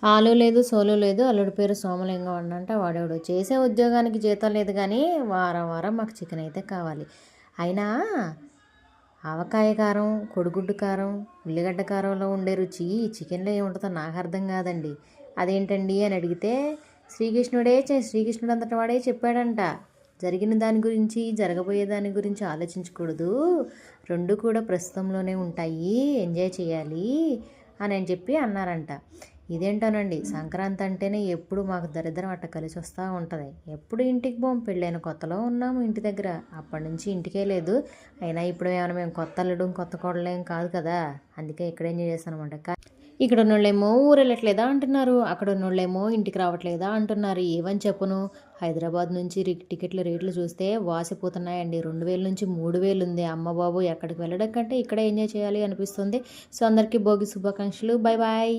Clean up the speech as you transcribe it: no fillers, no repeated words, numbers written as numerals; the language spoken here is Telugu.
ఆలు లేదు సోలు లేదు, అల్లుడి పేరు సోమలింగం అన్నంట. వాడేవాడు చేసే ఉద్యోగానికి జీతం లేదు కానీ వారం వారం మాకు చికెన్ అయితే కావాలి. అయినా ఆవకాయ కారం, కొడిగుడ్డు కారం, ఉల్లిగడ్డ కారంలో ఉండే రుచి ఈ చికెన్లో ఏముంటుందో నాకు అర్థం కాదండి. అదేంటండి అని అడిగితే శ్రీకృష్ణుడు అంతటి వాడే చెప్పాడంట, జరిగిన దాని గురించి జరగబోయే దాని గురించి ఆలోచించకూడదు, రెండు కూడా ప్రస్తుతంలోనే ఉంటాయి, ఎంజాయ్ చేయాలి అని చెప్పి అన్నారంట. ఇదేంటోనండి, సంక్రాంతి అంటేనే ఎప్పుడు మాకు దరిద్రం అట్ట కలిసి వస్తూ ఉంటుంది. ఎప్పుడు ఇంటికి పోం, పెళ్ళైన కొత్తలో ఉన్నాము ఇంటి దగ్గర, అప్పటి నుంచి ఇంటికే లేదు. అయినా ఇప్పుడు ఏమైనా మేము కొత్త అల్లుడు కొత్త కోడలేం కాదు కదా, అందుకే ఇక్కడ ఎంజాయ్ చేస్తాను అనమాట. ఇక్కడ ఉన్నోళ్ళేమో ఊరు వెళ్ళట్లేదా అంటున్నారు, అక్కడ ఉన్నోళ్ళేమో ఇంటికి రావట్లేదా అంటున్నారు. ఏమని చెప్పును, హైదరాబాద్ నుంచి టికెట్ల రేట్లు చూస్తే వాసిపోతున్నాయండి. 2000 నుంచి 3000 ఉంది. అమ్మ బాబు, ఎక్కడికి వెళ్ళడం కంటే ఇక్కడే ఎంజాయ్ చేయాలి అనిపిస్తుంది. సో అందరికీ భోగి శుభాకాంక్షలు. Bye bye.